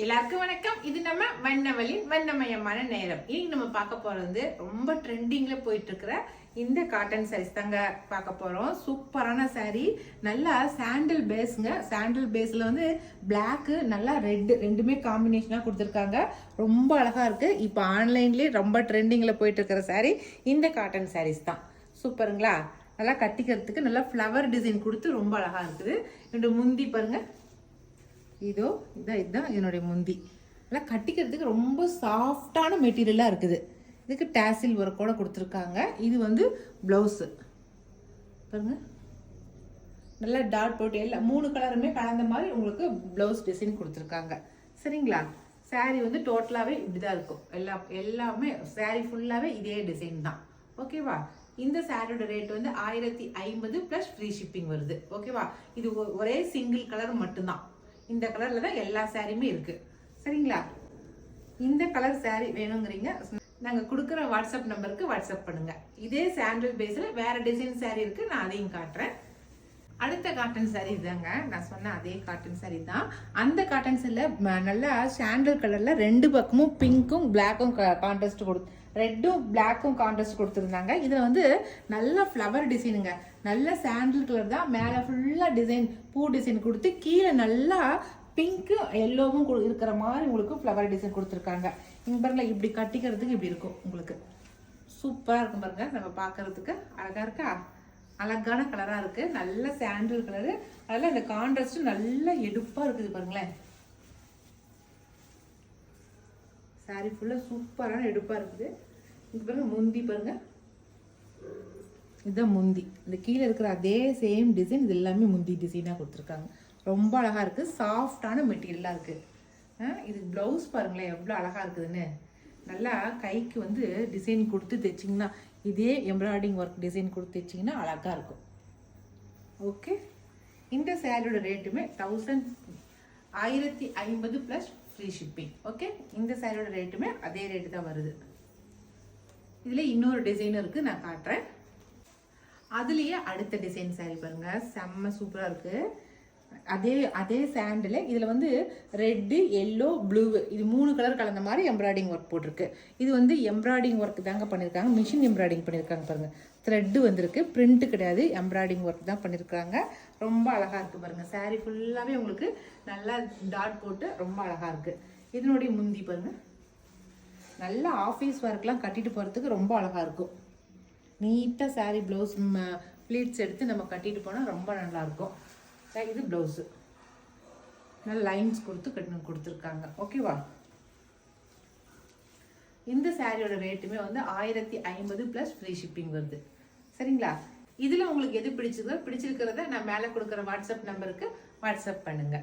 எல்லாருக்கும் வணக்கம். இது நம்ம வண்ணவலின் வண்ணமயமான நேரம். இன்னைக்கு நம்ம பார்க்க போறது ரொம்ப ட்ரெண்டிங்ல போயிட்டு இருக்கிற இந்த காட்டன் சாரீஸ் தாங்க பார்க்க போறோம். சூப்பரான சாரீ, நல்லா சாண்டல் பேஸ்ங்க. சாண்டல் பேஸ்ல வந்து பிளாக் நல்லா ரெட் ரெண்டுமே காம்பினேஷனா கொடுத்துருக்காங்க. ரொம்ப அழகா இருக்கு. இப்போ ஆன்லைன்லயே ரொம்ப ட்ரெண்டிங்ல போயிட்டு இருக்கிற சாரீ இந்த காட்டன் சாரீஸ் தான். சூப்பருங்களா? நல்லா கட்டிக்கிறதுக்கு நல்லா ஃப்ளவர் டிசைன் கொடுத்து ரொம்ப அழகா இருக்குது. என்னோட முந்தி பாருங்க, இதுதான் என்னுடைய முந்தி. நல்லா கட்டிக்கிறதுக்கு ரொம்ப சாஃப்டான மெட்டீரியலாக இருக்குது. இதுக்கு டேசில் ஒர்க்கோட கொடுத்துருக்காங்க. இது வந்து ப்ளவுஸு பாருங்க, நல்லா டாட் போட்டு எல்லா 3 கலருமே கலந்த மாதிரி உங்களுக்கு ப்ளவுஸ் டிசைன் கொடுத்துருக்காங்க. சரிங்களா? சாரீ வந்து டோட்டலாகவே இப்படி தான் இருக்கும். எல்லாமே சாரீ ஃபுல்லாகவே இதே டிசைன் தான். ஓகேவா? இந்த சாரியோட ரேட் வந்து 1050 ப்ளஸ் ஃப்ரீ ஷிப்பிங் வருது. ஓகேவா? இது ஒரே சிங்கிள் கலர் மட்டும்தான். இந்த கலர்ல தான் எல்லா சாரியுமே இருக்கு. சரிங்களா? இந்த கலர் சாரி வேணுங்கிறீங்க, நாங்க கொடுக்குற வாட்ஸ்அப் நம்பருக்கு வாட்ஸ்அப் பண்ணுங்க. இதே சாண்டல் பேஸ்ல வேற டிசைன் சாரி இருக்கு, நான் அதையும் காட்டுறேன். அடுத்த காட்டன் சாரி தாங்க, நான் சொன்ன அதே காட்டன் சாரி தான். அந்த காட்டன் சாரில நல்லா சாண்டல் கலர்ல 2 பக்கமும் பிங்க்கும் பிளாக்கும் கான்ட்ராஸ்ட் கொடுத்து, ரெட்டும் பிளாக்கும் கான்ட்ராஸ்ட் கொடுத்துருந்தாங்க. இதுல வந்து நல்ல ஃப்ளவர் டிசைனுங்க. நல்ல சாண்டல் கலர் தான், மேல ஃபுல்லா டிசைன் பூ டிசைன் கொடுத்து கீழே நல்லா பிங்க்கு எல்லோவும் இருக்கிற மாதிரி உங்களுக்கு ஃப்ளவர் டிசைன் கொடுத்துருக்காங்க. இங்க பாருங்க, இப்படி கட்டிக்கிறதுக்கு இப்படி இருக்கும் உங்களுக்கு. சூப்பரா இருக்கும் பாருங்க. நம்ம பார்க்கறதுக்கு அழகா இருக்கா? அழகான கலரா இருக்கு. நல்ல சாண்டல் கலரு. அதெல்லாம் இந்த கான்ட்ராஸ்ட் நல்ல எடுப்பா இருக்குது பாருங்களேன். சாரி ஃபுல்லா சூப்பரான எடுப்பா இருக்குது. இங்க பாருங்க, முந்தி பாருங்க, இதுதான் முந்தி. இந்த கீழே இருக்கிற அதே சேம் டிசைன், இது எல்லாமே முந்தி டிசைனா கொடுத்துருக்காங்க. ரொம்ப அழகா இருக்கு. சாஃப்டான மெட்டீரியலா இருக்கு. இது பிளவுஸ் பாருங்களேன் எவ்வளோ அழகா இருக்குதுன்னு. நல்லா கைக்கு வந்து டிசைன் கொடுத்து தைச்சிங்கன்னா, இதே எம்ப்ராய்டிங் ஒர்க் டிசைன் கொடுத்து தைச்சிங்கன்னா அழகா இருக்கும். ஓகே, இந்த சாரியோட ரேட்டுமே 1050 ப்ளஸ் ஃப்ரீ ஷிப்பிங். ஓகே, இந்த சாரியோட ரேட்டுமே அதே ரேட்டு தான் வருது. இதில் இன்னொரு டிசைனும் இருக்குது, நான் காட்டுறேன். அதுலேயே அடுத்த டிசைன் சாரி பாருங்க, செம்ம சூப்பராக இருக்குது. அதே சாண்டில் இதில் வந்து ரெட்டு எல்லோ ப்ளூ இது 3 கலர் கலந்த மாதிரி எம்ப்ராய்டிங் ஒர்க் போட்டிருக்கு. இது வந்து எம்ப்ராய்டிங் ஒர்க் தாங்க பண்ணியிருக்காங்க. மிஷின் எம்ப்ராய்டிங் பண்ணியிருக்காங்க பாருங்க. த்ரெட்டு வந்திருக்கு, பிரிண்ட் கிடையாது, எம்ப்ராய்டிங் ஒர்க் தான் பண்ணியிருக்காங்க. ரொம்ப அழகா இருக்கு பாருங்க. சாரி ஃபுல்லாகவே உங்களுக்கு நல்லா டாட் போட்டு ரொம்ப அழகா இருக்கு. இதனுடைய முந்தி பாருங்க, நல்ல ஆஃபீஸ் ஒர்க்லாம் கட்டிட்டு போகிறதுக்கு ரொம்ப அழகா இருக்கும். நீட்டாக சாரி ப்ளவுஸ் ப்ளீட்ஸ் எடுத்து நம்ம கட்டிட்டு போனால் ரொம்ப நல்லா இருக்கும். இது ப்ளவுஸு நல்ல லைன்ஸ் கொடுத்துருக்காங்க. ஓகேவா? இந்த சாரியோட ரேட்டுமே வந்து 1050 ப்ளஸ் ஃப்ரீ ஷிப்பிங் வருது. சரிங்களா? இதில் உங்களுக்கு எது பிடிச்சிருக்கிறத நான் மேலே கொடுக்குற வாட்ஸ்அப் நம்பருக்கு வாட்ஸ்அப் பண்ணுங்க.